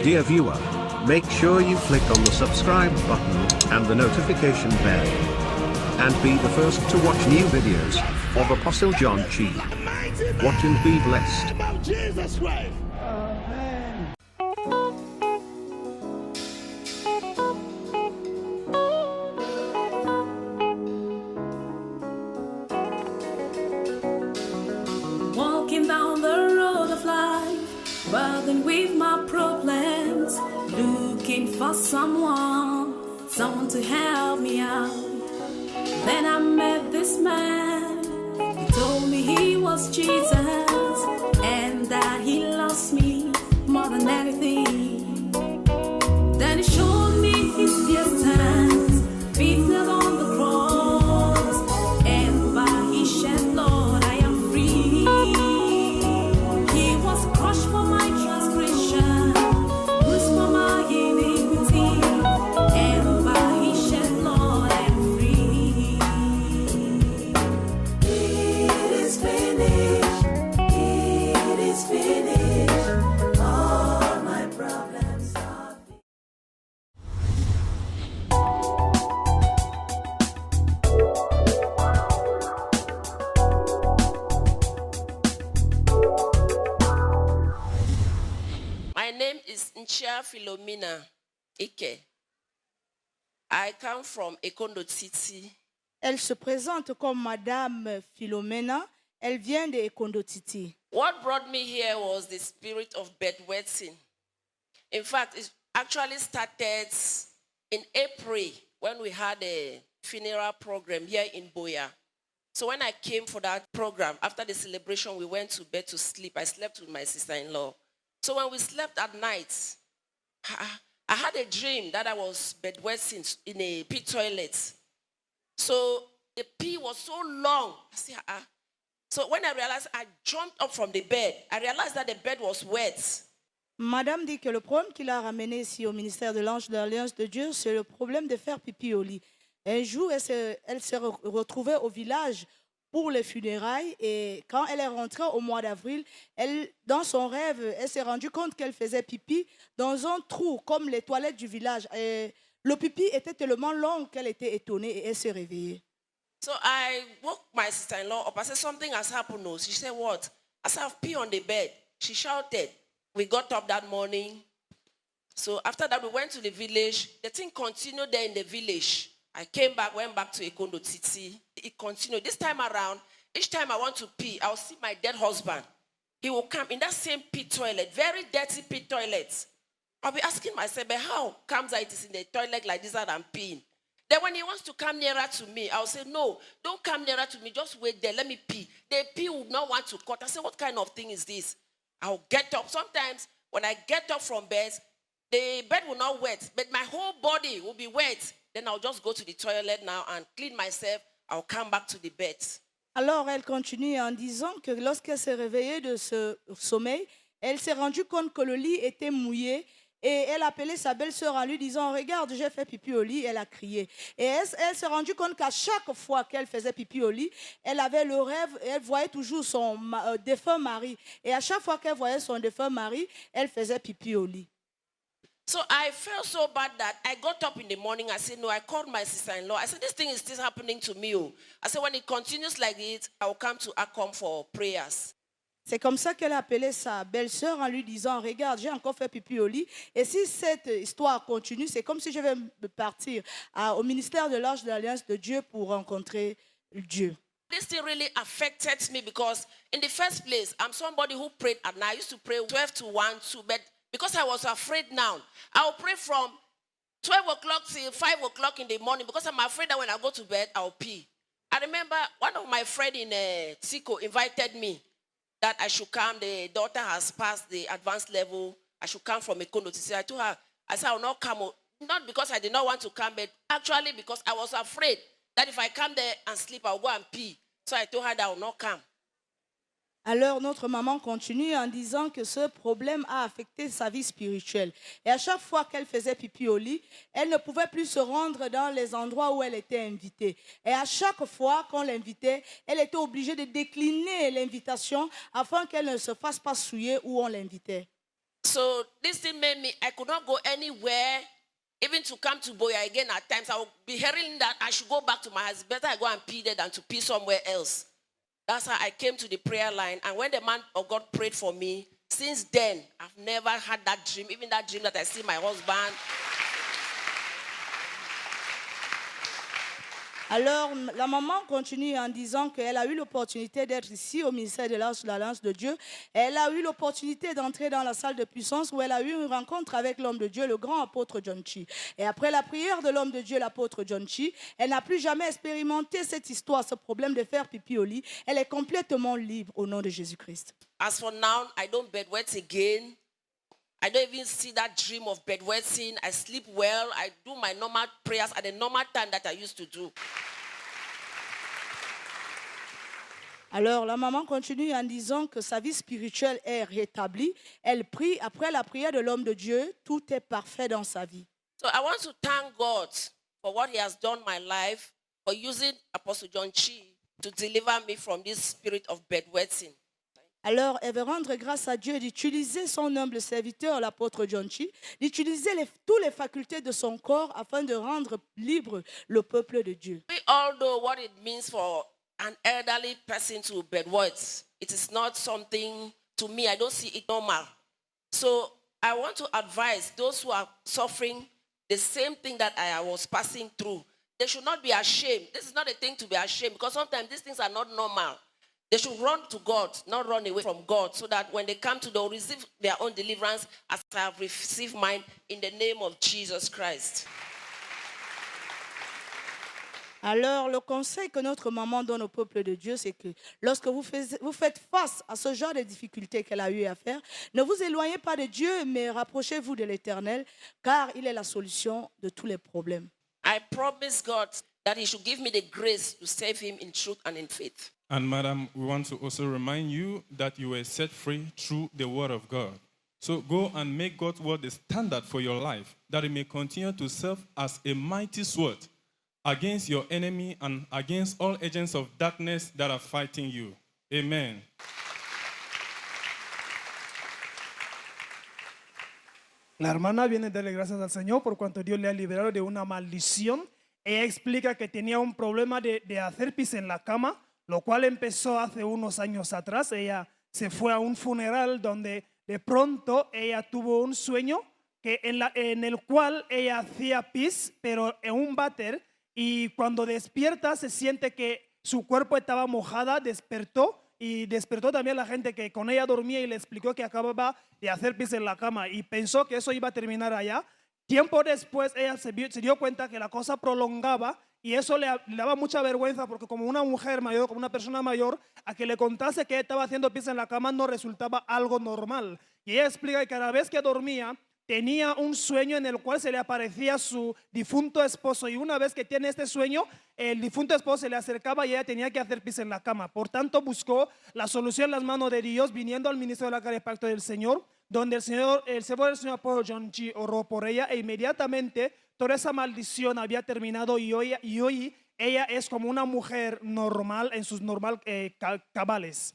Dear viewer, make sure you click on the subscribe button and the notification bell. And be the first to watch new videos of Apostle John Chi. Watch and be blessed. About Jesus Christ. Walking down the road of life, burdened with my problems, looking for someone to help me out. Then I met this man. He told me he was Jesus and that he loves me more than anything. Then he showed me his distance, beaten on the cross, and by his shed blood I am free. He was crushed for my transgression, bruised for my iniquity, and by his shed blood I am free. It is finished. It is finished. All my problems are finished. My name is Nchia Philomena Ike. I come from Ekondo Titi. Elle se présente comme Madame Philomena. Elle vient de Ekondotiti. What brought me here was the spirit of bedwetting. In fact, it actually started in April when we had a funeral program here in Boya. So when I came for that program, after the celebration, we went to bed to sleep. I slept with my sister-in-law. So when we slept at night, I had a dream that I was bedwetting in a pit toilet. So the pee was so long. I said, So when I realized, I jumped up from the bed. I realized that the bed was wet. Madame dit que le problème qui l'a ramené ici au ministère de l'Ange de l'Alliance de Dieu, c'est le problème de faire pipi au lit. Un jour, elle s'est retrouvée au village pour les funérailles et quand elle est rentrée au mois d'avril, dans son rêve, elle s'est rendue compte qu'elle faisait pipi dans un trou comme les toilettes du village. Et le pipi était tellement long qu'elle était étonnée et elle s'est réveillée. So I woke my sister-in-law up. I said, something has happened. No. She said, what? I said, I've peed on the bed. She shouted. We got up that morning. So after that, we went to the village. The thing continued there in the village. I came back, went back to Ekondo Titi. It continued. This time around, each time I want to pee, I'll see my dead husband. He will come in that same pit toilet, very dirty pit toilet. I'll be asking myself, but how comes that it is in the toilet like this that I'm peeing? Then when he wants to come nearer to me, I'll say, no, don't come nearer to me. Just wait there. Let me pee. The pee would not want to cut. I say, what kind of thing is this? I'll get up. Sometimes when I get up from bed, the bed will not wet, but my whole body will be wet. Then I'll just go to the toilet now and clean myself. I'll come back to the bed. Alors elle continue en disant que lorsqu'elle s'est réveillée de ce sommeil, elle s'est rendue compte que le lit était mouillé. Et elle a appelé sa belle-sœur en lui disant, regarde, j'ai fait pipi au lit. Elle a crié. Et elle s'est rendue compte qu'à chaque fois qu'elle faisait pipi au lit, elle avait le rêve, et elle voyait toujours son défunt mari. Et à chaque fois qu'elle voyait son défunt mari, elle faisait pipi au lit. So I felt so bad that I got up in the morning. I said, no, I called my sister-in-law. I said, this thing is still happening to me. Oh. I said, when it continues like this, I will come to Akom for prayers. C'est comme ça qu'elle a appelé sa belle-sœur en lui disant, regarde, j'ai encore fait pipi au lit. Et si cette histoire continue, c'est comme si je vais partir au ministère de l'Arche de l'Alliance de Dieu pour rencontrer Dieu. This thing really affected me because in the first place, I'm somebody who prayed at night. I used to pray 12 to 1, 2, but because I was afraid now, I'll pray from 12 o'clock till 5 o'clock in the morning because I'm afraid that when I go to bed, I'll pee. I remember one of my friends in Siko invited me that I should come. The daughter has passed the advanced level. I should come from Ekondo to say. I told her, I said, I will not come. Not because I did not want to come, but actually because I was afraid that if I come there and sleep, I'll go and pee. So I told her that I will not come. Alors notre maman continue en disant que ce problème a affecté sa vie spirituelle. Et à chaque fois qu'elle faisait pipi au lit, elle ne pouvait plus se rendre dans les endroits où elle était invitée. Et à chaque fois qu'on l'invitait, elle était obligée de décliner l'invitation afin qu'elle ne se fasse pas souiller où on l'invitait. So this thing made me, I could not go anywhere, even to come to Boya again at times. I would be hearing that I should go back to my house. Better I go and pee there than to pee somewhere else. That's how I came to the prayer line. And when the man of God prayed for me, since then, I've never had that dream, even that dream that I see my husband. Alors, la maman continue en disant qu'elle a eu l'opportunité d'être ici au ministère de l'Alliance de Dieu. Elle a eu l'opportunité d'entrer dans la salle de puissance où elle a eu une rencontre avec l'homme de Dieu, le grand apôtre John Chi. Et après la prière de l'homme de Dieu, l'apôtre John Chi, elle n'a plus jamais expérimenté cette histoire, ce problème de faire pipi au lit. Elle est complètement libre au nom de Jésus-Christ. As for now, I don't bedwet again. I don't even see that dream of bedwetting. I sleep well. I do my normal prayers at the normal time that I used to do. Alors, la maman continue en disant que sa vie spirituelle est rétablie. Elle prie, après la prière de l'homme de Dieu, tout est parfait dans sa vie. So I want to thank God for what he has done in my life, for using Apostle John Chi to deliver me from this spirit of bedwetting. Alors, elle veut rendre grâce à Dieu d'utiliser son humble serviteur, l'apôtre John Chi, d'utiliser toutes les facultés de son corps afin de rendre libre le peuple de Dieu. We all know what it means for an elderly person to bedwet. It is not something, to me, I don't see it normal. So I want to advise those who are suffering the same thing that I was passing through. They should not be ashamed. This is not a thing to be ashamed, because sometimes these things are not normal. They should run to God, not run away from God, so that when they come to, they'll receive their own deliverance as I have received mine in the name of Jesus Christ. Alors, le conseil que notre maman donne au peuple de Dieu, c'est que lorsque vous faites face à ce genre de difficultés qu'elle a eu à faire, ne vous éloignez pas de Dieu, mais rapprochez-vous de l'Éternel, car il est la solution de tous les problèmes. I promise God that he should give me the grace to save him in truth and in faith. And madam, we want to also remind you that you were set free through the word of God. So go and make God's word the standard for your life, that it may continue to serve as a mighty sword against your enemy and against all agents of darkness that are fighting you. Amen. La hermana viene a darle gracias al Señor por cuanto Dios le ha liberado de una maldición. Ella explica que tenía un problema de hacer pis en la cama, lo cual empezó hace unos años atrás. Ella se fue a un funeral donde de pronto ella tuvo un sueño en el cual ella hacía pis, pero en un váter, y cuando despierta se siente que su cuerpo estaba mojada, despertó, y despertó también la gente que con ella dormía y le explicó que acababa de hacer pis en la cama y pensó que eso iba a terminar allá. Tiempo después ella se dio cuenta que la cosa prolongaba y eso le daba mucha vergüenza porque como una mujer mayor, como una persona mayor, a que le contase que estaba haciendo pis en la cama no resultaba algo normal. Y ella explica que cada vez que dormía tenía un sueño en el cual se le aparecía su difunto esposo y una vez que tiene este sueño, el difunto esposo se le acercaba y ella tenía que hacer pis en la cama. Por tanto, buscó la solución en las manos de Dios viniendo al ministerio de la Carta de Pacto del Señor, donde el servidor del Señor Apóstol John Chi oró por ella e inmediatamente toda esa maldición había terminado y hoy ella es como una mujer normal en sus cabales.